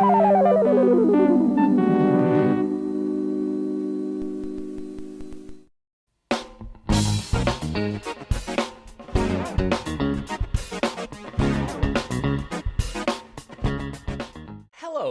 Hello,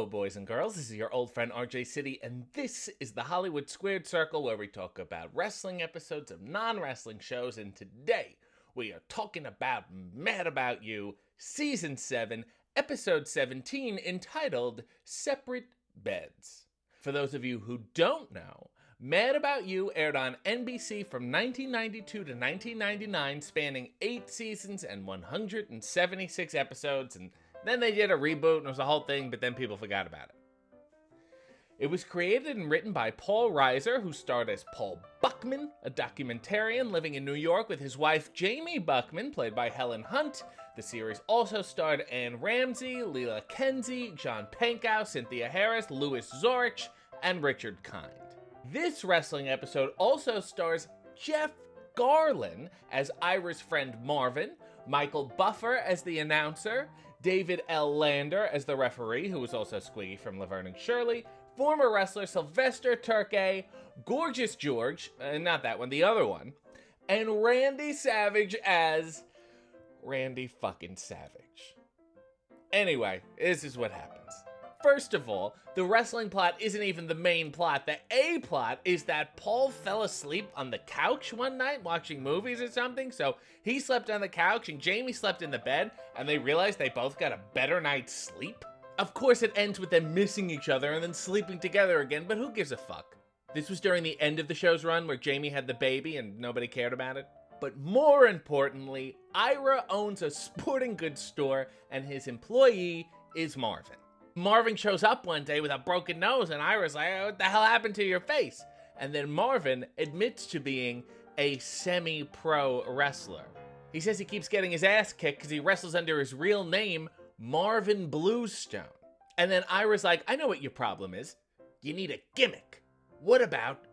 boys and girls. This is your old friend RJ City, and this is the Hollywood Squared Circle, where we talk about wrestling episodes of non-wrestling shows. And today we are talking about Mad About You, Season 7, Episode 17, entitled Separate Beds. For those of you who don't know, Mad About You aired on NBC from 1992 to 1999, spanning 8 seasons and 176 episodes, and then they did a reboot and it was a whole thing, but then people forgot about it. It was created and written by Paul Reiser, who starred as Paul Buckman, a documentarian living in New York with his wife Jamie Buckman, played by Helen Hunt. The series also starred Anne Ramsey, Leela Kenzie, John Pankow, Cynthia Harris, Louis Zorich, and Richard Kind. This wrestling episode also stars Jeff Garlin as Ira's friend Marvin, Michael Buffer as the announcer, David L. Lander as the referee, who was also Squiggy from Laverne and Shirley, former wrestler Sylvester Turkey, Gorgeous George, not that one, the other one, and Randy Savage as Randy fucking Savage. Anyway, this is what happens. First of all, the wrestling plot isn't even the main plot. The A-plot is that Paul fell asleep on the couch one night watching movies or something, so he slept on the couch and Jamie slept in the bed, and they realized they both got a better night's sleep. Of course, it ends with them missing each other and then sleeping together again, but who gives a fuck? This was during the end of the show's run where Jamie had the baby and nobody cared about it. But more importantly, Ira owns a sporting goods store and his employee is Marvin. Marvin shows up one day with a broken nose and Ira's like, "What the hell happened to your face?" And then Marvin admits to being a semi-pro wrestler. He says he keeps getting his ass kicked because he wrestles under his real name, Marvin Bluestone. And then Ira's like, "I know what your problem is. You need a gimmick. What about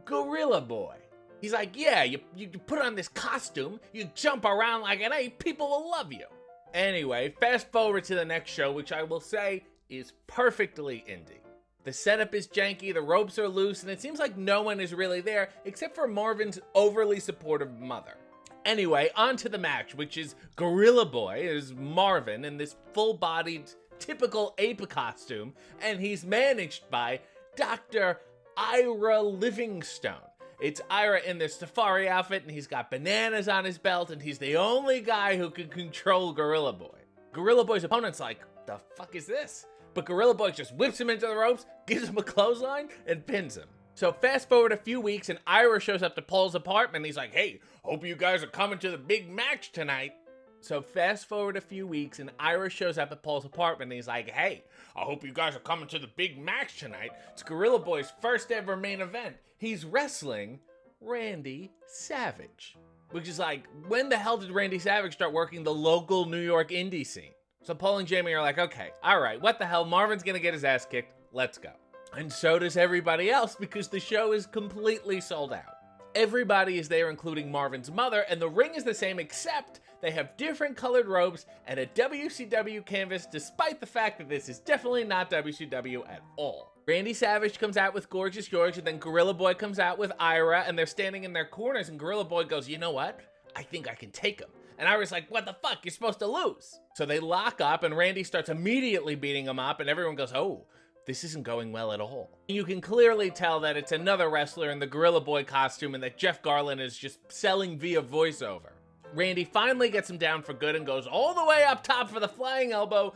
Gorilla Boy?" He's like, "Yeah, you put on this costume, you jump around like an ape, people will love you." Anyway, fast forward to the next show, which I will say is perfectly indie. The setup is janky, the ropes are loose, and it seems like no one is really there except for Marvin's overly supportive mother. Anyway, on to the match, which is Gorilla Boy is Marvin in this full-bodied, typical ape costume, and he's managed by Dr. Ira Livingstone. It's Ira in this safari outfit, and he's got bananas on his belt, and he's the only guy who can control Gorilla Boy. Gorilla Boy's opponent's like, "The fuck is this?" But Gorilla Boy just whips him into the ropes, gives him a clothesline, and pins him. So fast forward a few weeks, and Ira shows up to Paul's apartment, and he's like, "Hey, hope you guys are coming to the big match tonight." So fast forward a few weeks, and Ira shows up at Paul's apartment, and he's like, "Hey, I hope you guys are coming to the big match tonight. It's Gorilla Boy's first ever main event. He's wrestling Randy Savage." Which is like, when the hell did Randy Savage start working the local New York indie scene? So Paul and Jamie are like, "Okay, all right, what the hell? Marvin's gonna get his ass kicked. Let's go." And so does everybody else because the show is completely sold out. Everybody is there, including Marvin's mother, and the ring is the same except they have different colored ropes and a WCW canvas, despite the fact that this is definitely not WCW at all. Randy Savage comes out with Gorgeous George, and then Gorilla Boy comes out with Ira, and they're standing in their corners, and Gorilla Boy goes, "You know what? I think I can take him." And Ira's like, "What the fuck? You're supposed to lose." So they lock up, and Randy starts immediately beating him up, and everyone goes, "Oh, this isn't going well at all." You can clearly tell that it's another wrestler in the Gorilla Boy costume and that Jeff Garlin is just selling via voiceover. Randy finally gets him down for good and goes all the way up top for the flying elbow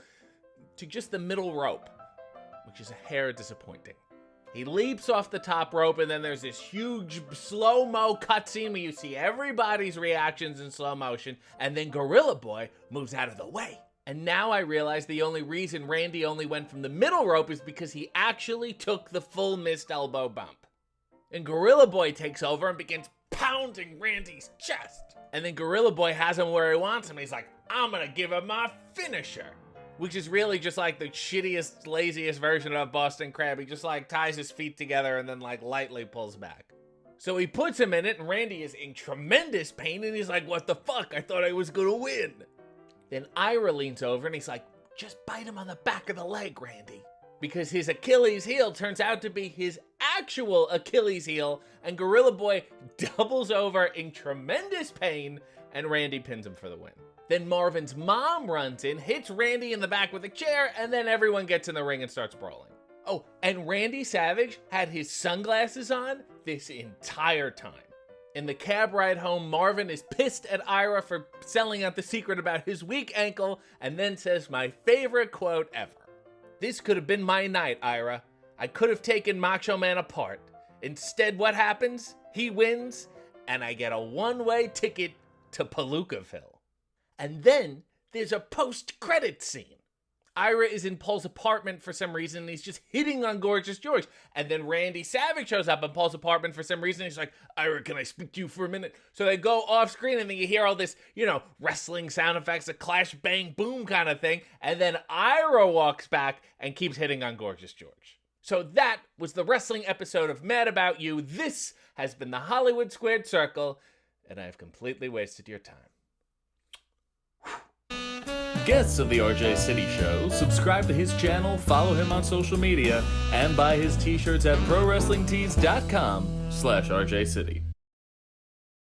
to just the middle rope, which is a hair disappointing. He leaps off the top rope, and then there's this huge slow-mo cutscene where you see everybody's reactions in slow motion, and then Gorilla Boy moves out of the way. And now I realize the only reason Randy only went from the middle rope is because he actually took the full missed elbow bump. And Gorilla Boy takes over and begins pounding Randy's chest. And then Gorilla Boy has him where he wants him. He's like, "I'm gonna give him my finisher." Which is really just like the shittiest, laziest version of Boston Crab. He just like ties his feet together and then like lightly pulls back. So he puts him in it, and Randy is in tremendous pain, and he's like, "What the fuck? I thought I was gonna win." Then Ira leans over and he's like, "Just bite him on the back of the leg, Randy." because his Achilles heel turns out to be his actual Achilles heel, and Gorilla Boy doubles over in tremendous pain, and Randy pins him for the win. Then Marvin's mom runs in, hits Randy in the back with a chair, and then everyone gets in the ring and starts brawling. Oh, and Randy Savage had his sunglasses on this entire time. In the cab ride home, Marvin is pissed at Ira for selling out the secret about his weak ankle, and then says my favorite quote ever. "This could have been my night, Ira. I could have taken Macho Man apart. Instead, what happens? He wins, and I get a one-way ticket to Palookaville." And then there's a post-credit scene. Ira is in Paul's apartment for some reason, and he's just hitting on Gorgeous George. And then Randy Savage shows up in Paul's apartment for some reason. He's like, "Ira, can I speak to you for a minute?" So they go off screen, and then you hear all this, wrestling sound effects, a clash, bang, boom kind of thing. And then Ira walks back and keeps hitting on Gorgeous George. So that was the wrestling episode of Mad About You. This has been the Hollywood Squared Circle, and I have completely wasted your time. Guests of the RJ City Show, subscribe to his channel, follow him on social media, and buy his t-shirts at prowrestlingtees.com/RJ City.